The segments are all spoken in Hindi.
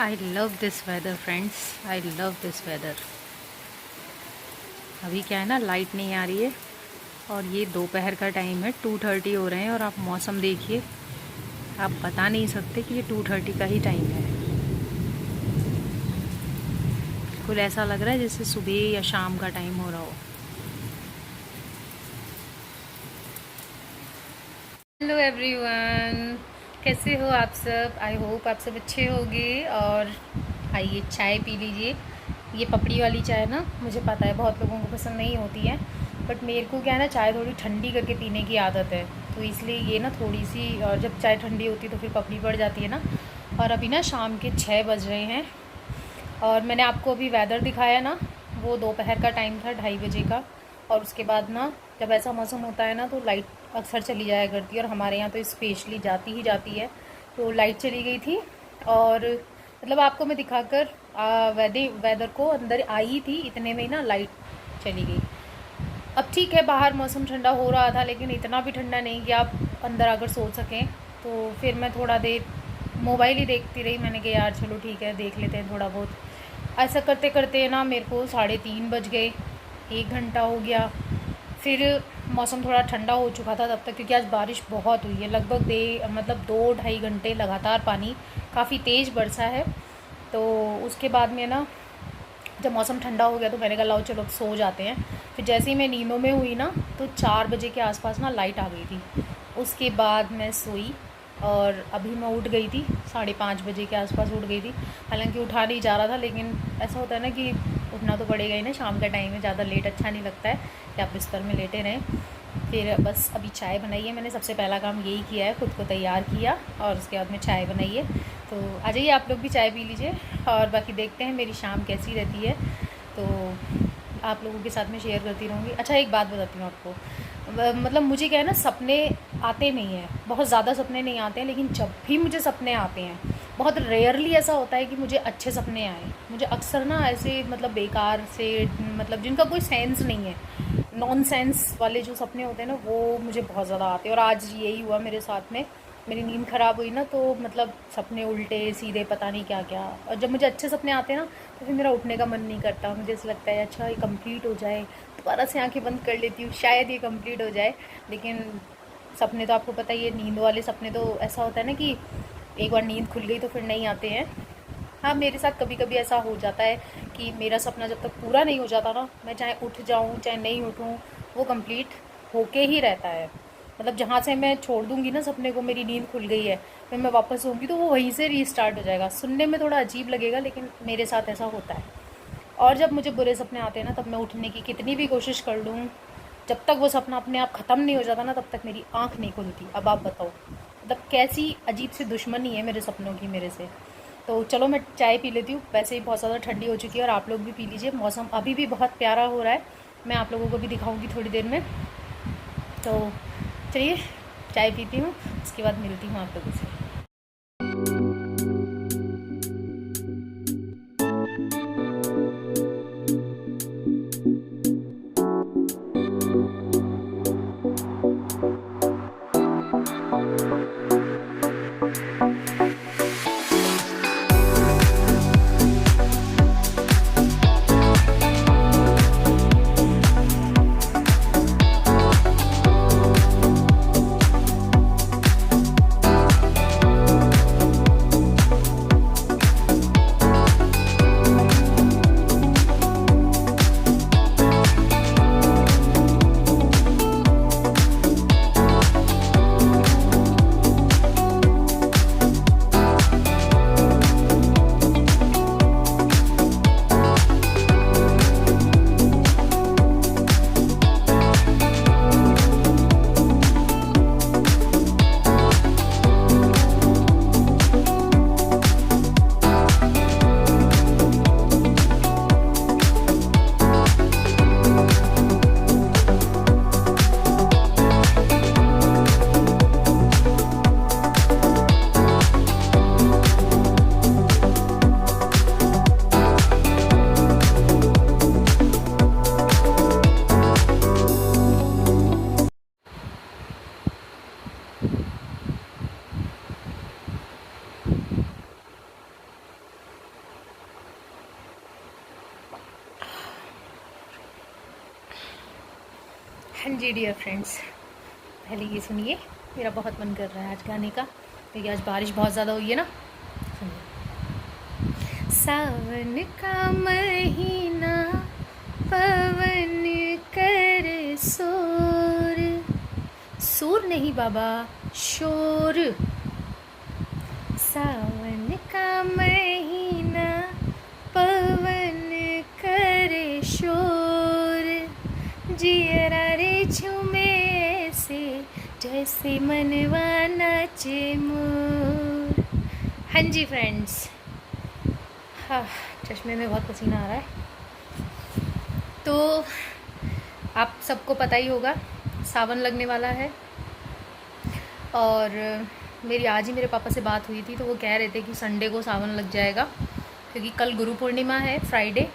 I love this weather friends, I love this weather. अभी क्या है ना, लाइट नहीं आ रही है और ये दोपहर का टाइम है, 2:30 हो रहे हैं और आप मौसम देखिए, आप बता नहीं सकते कि ये 2:30 का ही टाइम है। बिल्कुल ऐसा लग रहा है जैसे सुबह या शाम का टाइम हो रहा हो। हेलो एवरीवन, कैसे हो आप सब? आई होप आप सब अच्छे होंगे। और आइए चाय पी लीजिए। ये पपड़ी वाली चाय ना, मुझे पता है बहुत लोगों को पसंद नहीं होती है, बट मेरे को क्या है ना, चाय थोड़ी ठंडी करके पीने की आदत है, तो इसलिए ये ना थोड़ी सी, और जब चाय ठंडी होती है तो फिर पपड़ी पड़ जाती है ना। और अभी ना शाम के 6 बज रहे हैं और मैंने आपको अभी वेदर दिखाया ना, वो दोपहर का टाइम था, 2:30 बजे का। और उसके बाद ना, जब ऐसा मौसम होता है ना तो लाइट अक्सर चली जाया करती है, और हमारे यहाँ तो स्पेशली जाती ही जाती है। तो लाइट चली गई थी और मतलब आपको मैं दिखाकर वेदर को अंदर आई थी, इतने में ही ना लाइट चली गई। अब ठीक है, बाहर मौसम ठंडा हो रहा था लेकिन इतना भी ठंडा नहीं कि आप अंदर आकर सो सकें। तो फिर मैं थोड़ा देर मोबाइल ही देखती रही। मैंने कहा यार चलो ठीक है, देख लेते हैं थोड़ा बहुत। ऐसा करते करते ना मेरे को 3:30 बज गए, 1 घंटा हो गया। फिर मौसम थोड़ा ठंडा हो चुका था तब तक, क्योंकि आज बारिश बहुत हुई है, लगभग मतलब 2-2.5 घंटे लगातार पानी काफ़ी तेज़ बरसा है। तो उसके बाद में ना, जब मौसम ठंडा हो गया तो मैंने कहा लाओ चलो सो जाते हैं। फिर जैसे ही मैं नींदों में हुई ना, तो 4 बजे के आसपास ना लाइट आ गई थी। उसके बाद मैं सोई और अभी मैं उठ गई थी, 5:30 बजे के आसपास उठ गई थी। हालांकि उठा नहीं जा रहा था, लेकिन ऐसा होता है ना कि उठना तो पड़ेगा ही ना, शाम का टाइम है, ज़्यादा लेट अच्छा नहीं लगता है कि आप बिस्तर में लेटे रहें। फिर बस अभी चाय बनाई है मैंने, सबसे पहला काम यही किया है, खुद को तैयार किया और उसके बाद में चाय बनाई है। तो आ जाइए आप लोग भी चाय पी लीजिए, और बाकी देखते हैं मेरी शाम कैसी रहती है, तो आप लोगों के साथ में शेयर करती रहूँगी। अच्छा, एक बात बताती हूँ आपको, मतलब मुझे क्या है ना, सपने आते नहीं हैं, बहुत ज़्यादा सपने नहीं आते हैं, लेकिन जब भी मुझे सपने आते हैं, बहुत रेयरली ऐसा होता है कि मुझे अच्छे सपने आए। मुझे अक्सर ना ऐसे मतलब बेकार से, मतलब जिनका कोई सेंस नहीं है, नॉनसेंस वाले जो सपने होते हैं ना, वो मुझे बहुत ज़्यादा आते हैं। और आज यही हुआ मेरे साथ में, मेरी नींद ख़राब हुई ना, तो मतलब सपने उल्टे सीधे पता नहीं क्या क्या। और जब मुझे अच्छे सपने आते हैं ना, तो फिर मेरा उठने का मन नहीं करता, मुझे ऐसा लगता है अच्छा ये कंप्लीट हो जाए, दोबारा से आंखें बंद कर लेती हूँ, शायद ये कंप्लीट हो जाए। लेकिन सपने तो आपको पता ही है, नींद वाले सपने तो ऐसा होता है ना कि एक बार नींद खुल गई तो फिर नहीं आते हैं। हाँ, मेरे साथ कभी कभी ऐसा हो जाता है कि मेरा सपना जब तक पूरा नहीं हो जाता ना, मैं चाहे उठ जाऊँ चाहे नहीं उठूँ, वो कंप्लीट होके ही रहता है। मतलब जहाँ से मैं छोड़ दूँगी ना सपने को, मेरी नींद खुल गई है, फिर मैं वापस सोऊंगी तो वो वहीं से रीस्टार्ट हो जाएगा। सुनने में थोड़ा अजीब लगेगा, लेकिन मेरे साथ ऐसा होता है। और जब मुझे बुरे सपने आते हैं ना, तब मैं उठने की कितनी भी कोशिश कर लूँ, जब तक वो सपना अपने आप ख़त्म नहीं हो जाता ना, तब तक मेरी आँख नहीं खुलती। अब आप बताओ, मतलब कैसी अजीब सी दुश्मनी है मेरे सपनों की मेरे से। तो चलो मैं चाय पी लेती हूँ, वैसे ही बहुत ज़्यादा ठंडी हो चुकी है, और आप लोग भी पी लीजिए। मौसम अभी भी बहुत प्यारा हो रहा है, मैं आप लोगों को भी दिखाऊंगी थोड़ी देर में। तो चलिए चाय पीती हूँ, उसके बाद मिलती हूँ आप लोगों से। हाँ जी डियर फ्रेंड्स, पहले ये सुनिए। मेरा बहुत मन कर रहा है आज गाने का, क्योंकि आज बारिश बहुत ज़्यादा हुई है ना। सुनिए। सावन का महीना, पवन कर शोर, शोर नहीं बाबा, शोर। सावन का महीना, पवन करे शोर, जियरा रे झूमे ऐसे जैसे मनवा नाचे मोर। हाँ जी फ्रेंड्स, हाँ, चश्मे में बहुत पसीना आ रहा है। तो आप सबको पता ही होगा सावन लगने वाला है, और मेरी आज ही मेरे पापा से बात हुई थी, तो वो कह रहे थे कि संडे को सावन लग जाएगा, क्योंकि कल गुरु पूर्णिमा है, फ्राइडे।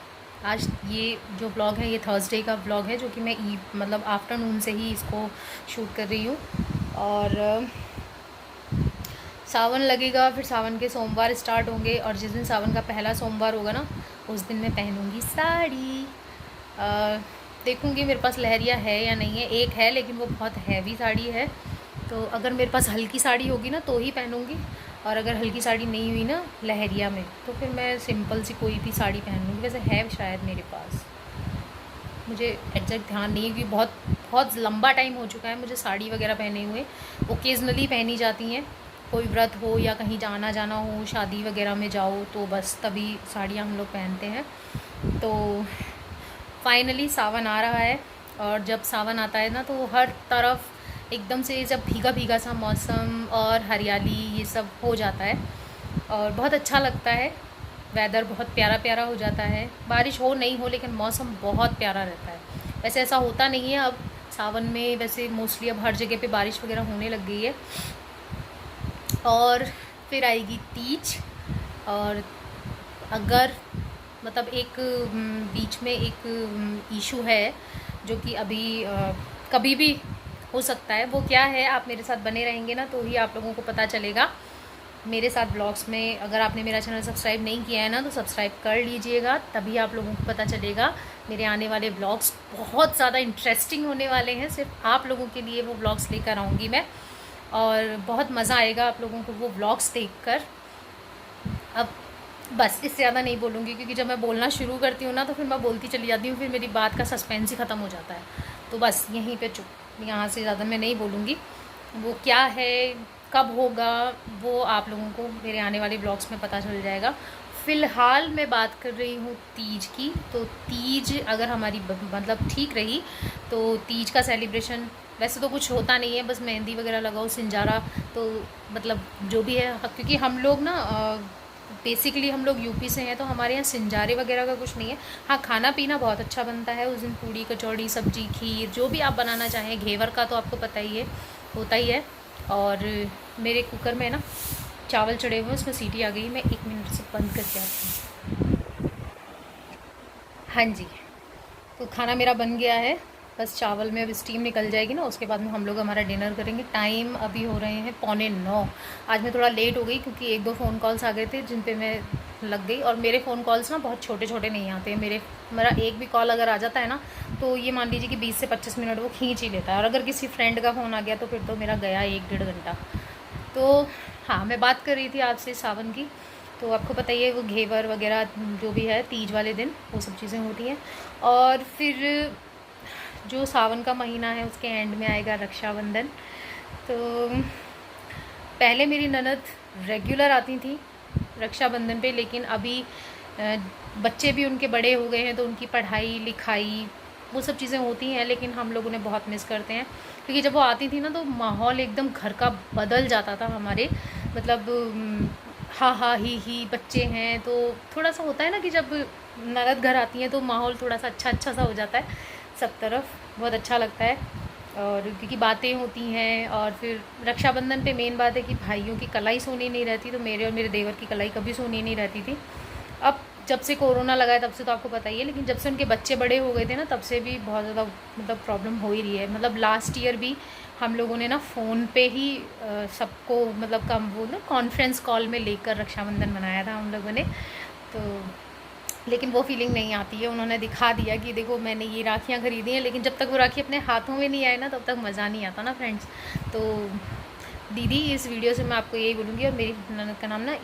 आज ये जो ब्लॉग है ये थर्सडे का ब्लॉग है, जो कि मैं मतलब आफ्टरनून से ही इसको शूट कर रही हूँ। और सावन लगेगा, फिर सावन के सोमवार स्टार्ट होंगे, और जिस दिन सावन का पहला सोमवार होगा ना, उस दिन मैं पहनूँगी साड़ी। देखूँगी मेरे पास लहरिया है या नहीं है। एक है, लेकिन वो बहुत हैवी साड़ी है, तो अगर मेरे पास हल्की साड़ी होगी ना तो ही पहनूँगी, और अगर हल्की साड़ी नहीं हुई ना लहरिया में, तो फिर मैं सिंपल सी कोई भी साड़ी पहन लूँगी। वैसे है शायद मेरे पास, मुझे एग्जैक्ट ध्यान नहीं है, क्योंकि बहुत बहुत लंबा टाइम हो चुका है मुझे साड़ी वगैरह पहने हुए। ओकेजनली पहनी जाती हैं, कोई व्रत हो या कहीं जाना जाना हो, शादी वगैरह में जाओ, तो बस तभी साड़ियाँ हम लोग पहनते हैं। तो फाइनली सावन आ रहा है, और जब सावन आता है ना तो हर तरफ एकदम से जब भीगा भीगा सा मौसम और हरियाली ये सब हो जाता है, और बहुत अच्छा लगता है। वेदर बहुत प्यारा प्यारा हो जाता है, बारिश हो नहीं हो, लेकिन मौसम बहुत प्यारा रहता है। वैसे ऐसा होता नहीं है अब सावन में, वैसे मोस्टली अब हर जगह पे बारिश वगैरह होने लग गई है। और फिर आएगी तीज, और अगर मतलब एक बीच में एक इशू है जो कि अभी कभी भी हो सकता है। वो क्या है, आप मेरे साथ बने रहेंगे ना तो ही आप लोगों को पता चलेगा। मेरे साथ ब्लॉग्स में अगर आपने मेरा चैनल सब्सक्राइब नहीं किया है ना, तो सब्सक्राइब कर लीजिएगा, तभी आप लोगों को पता चलेगा। मेरे आने वाले ब्लॉग्स बहुत ज़्यादा इंटरेस्टिंग होने वाले हैं, सिर्फ आप लोगों के लिए वो ब्लॉग्स लेकर आऊँगी मैं, और बहुत मज़ा आएगा आप लोगों को वो ब्लॉग्स देखकर। अब बस इससे ज़्यादा नहीं बोलूँगी, क्योंकि जब मैं बोलना शुरू करती हूँ ना तो फिर मैं बोलती चली जाती हूँ, फिर मेरी बात का सस्पेंस ही ख़त्म हो जाता है। तो बस यहीं पे चुप, यहाँ से ज़्यादा मैं नहीं बोलूँगी। वो क्या है, कब होगा, वो आप लोगों को मेरे आने वाले ब्लॉग्स में पता चल जाएगा। फ़िलहाल मैं बात कर रही हूँ तीज की। तो तीज अगर हमारी मतलब ठीक रही तो तीज का सेलिब्रेशन वैसे तो कुछ होता नहीं है, बस मेहंदी वगैरह लगाओ, सिंजारा, तो मतलब जो भी है, क्योंकि हम लोग ना बेसिकली हम लोग यूपी से हैं, तो हमारे यहाँ सिंजारे वगैरह का कुछ नहीं है। हाँ, खाना पीना बहुत अच्छा बनता है उस दिन, पूड़ी कचौड़ी सब्जी खीर जो भी आप बनाना चाहें। घेवर का तो आपको पता ही है, होता ही है। और मेरे कुकर में ना चावल चढ़े हुए हैं, उसमें सीटी आ गई, मैं 1 मिनट से बंद करके आती हूँ। हाँ जी, तो खाना मेरा बन गया है, बस चावल में अब स्टीम निकल जाएगी ना, उसके बाद में हम लोग हमारा डिनर करेंगे। टाइम अभी हो रहे हैं 8:45। आज मैं थोड़ा लेट हो गई, क्योंकि 1-2 फ़ोन कॉल्स आ गए थे जिन पे मैं लग गई। और मेरे फ़ोन कॉल्स ना बहुत छोटे छोटे नहीं आते हैं। मेरा एक भी कॉल अगर आ जाता है ना, तो ये मान लीजिए कि 20 से 25 मिनट वो खींच ही लेता है, और अगर किसी फ्रेंड का फ़ोन आ गया तो फिर तो मेरा गया 1-1.5 घंटा। तो हाँ, मैं बात कर रही थी आपसे सावन की। तो आपको पता ही है वो घेवर वगैरह जो भी है तीज वाले दिन, वो सब चीज़ें होती हैं। और फिर जो सावन का महीना है उसके एंड में आएगा रक्षाबंधन। तो पहले मेरी ननद रेगुलर आती थी रक्षाबंधन पे, लेकिन अभी बच्चे भी उनके बड़े हो गए हैं, तो उनकी पढ़ाई लिखाई वो सब चीज़ें होती हैं, लेकिन हम लोग उन्हें बहुत मिस करते हैं। क्योंकि जब वो आती थी ना तो माहौल एकदम घर का बदल जाता था हमारे, मतलब हा हा ही बच्चे हैं, तो थोड़ा सा होता है ना कि जब ननद घर आती हैं तो माहौल थोड़ा सा अच्छा सा हो जाता है सब तरफ, बहुत अच्छा लगता है। और क्योंकि बातें होती हैं, और फिर रक्षाबंधन पे मेन बात है कि भाइयों की कलाई सोनी नहीं रहती, तो मेरे और मेरे देवर की कलाई कभी सोनी नहीं रहती थी। अब जब से कोरोना लगा है तब से तो आपको पता ही है, लेकिन जब से उनके बच्चे बड़े हो गए थे ना, तब से भी बहुत ज़्यादा मतलब प्रॉब्लम हो ही रही है। मतलब लास्ट ईयर भी हम लोगों ने ना फ़ोन पे ही सबको मतलब कम वो ना कॉन्फ्रेंस कॉल में लेकर रक्षाबंधन मनाया था हम लोगों ने। तो लेकिन वो फीलिंग नहीं आती है। उन्होंने दिखा दिया कि देखो मैंने ये राखियाँ ख़रीदी हैं, लेकिन जब तक वो राखी अपने हाथों में नहीं आए ना तब तक मज़ा नहीं आता ना फ्रेंड्स। तो दीदी, इस वीडियो से मैं आपको यही बोलूँगी, और मेरी ननद का नाम ना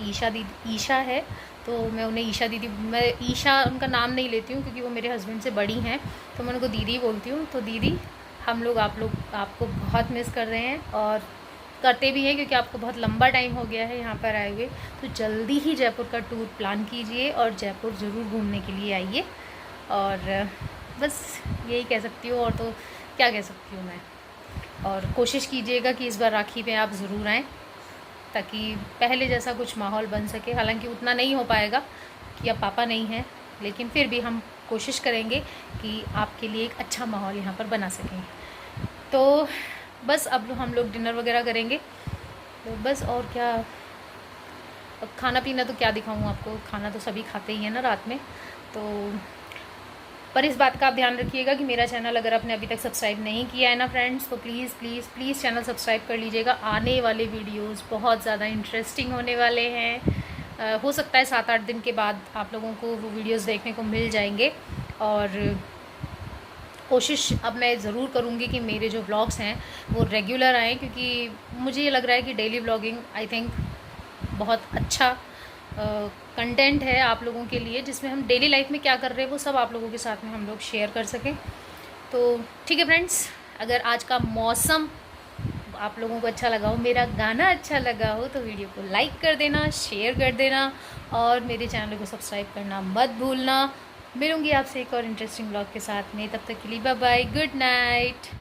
ईशा है, तो मैं उन्हें ईशा दीदी, मैं ईशा उनका नाम नहीं लेती हूँ क्योंकि वो मेरे हस्बैंड से बड़ी हैं, तो मैं उनको दीदी बोलती हूँ। तो दीदी, हम लोग आप लोग आपको बहुत मिस कर रहे हैं, और करते भी हैं क्योंकि आपको बहुत लंबा टाइम हो गया है यहाँ पर आए हुए। तो जल्दी ही जयपुर का टूर प्लान कीजिए और जयपुर ज़रूर घूमने के लिए आइए। और बस यही कह सकती हूँ, और तो क्या कह सकती हूँ मैं। और कोशिश कीजिएगा कि इस बार राखी पे आप ज़रूर आएँ, ताकि पहले जैसा कुछ माहौल बन सके। हालांकि उतना नहीं हो पाएगा कि अब पापा नहीं हैं, लेकिन फिर भी हम कोशिश करेंगे कि आपके लिए एक अच्छा माहौल यहाँ पर बना सकें। तो बस अब हम लोग डिनर वगैरह करेंगे, तो बस और क्या। अब खाना पीना तो क्या दिखाऊँ आपको, खाना तो सभी खाते ही हैं ना रात में। तो पर इस बात का आप ध्यान रखिएगा कि मेरा चैनल अगर आपने अभी तक सब्सक्राइब नहीं किया है ना फ्रेंड्स, तो please please please channel subscribe कर लीजिएगा। आने वाले वीडियोस बहुत ज़्यादा इंटरेस्टिंग होने वाले हैं। हो सकता है 7-8 दिन के बाद आप लोगों को वो वीडियोस देखने को मिल जाएंगे। और कोशिश अब मैं ज़रूर करूँगी कि मेरे जो व्लॉग्स हैं वो रेगुलर आएँ, क्योंकि मुझे ये लग रहा है कि डेली व्लॉगिंग आई थिंक बहुत अच्छा कंटेंट है आप लोगों के लिए, जिसमें हम डेली लाइफ में क्या कर रहे हैं वो सब आप लोगों के साथ में हम लोग शेयर कर सकें। तो ठीक है फ्रेंड्स, अगर आज का मौसम आप लोगों को अच्छा लगा हो, मेरा गाना अच्छा लगा हो, तो वीडियो को लाइक कर देना, शेयर कर देना, और मेरे चैनल को सब्सक्राइब करना मत भूलना। मिलूँगी आपसे एक और इंटरेस्टिंग ब्लॉग के साथ में, तब तक के लिए बाय बाय, गुड नाइट।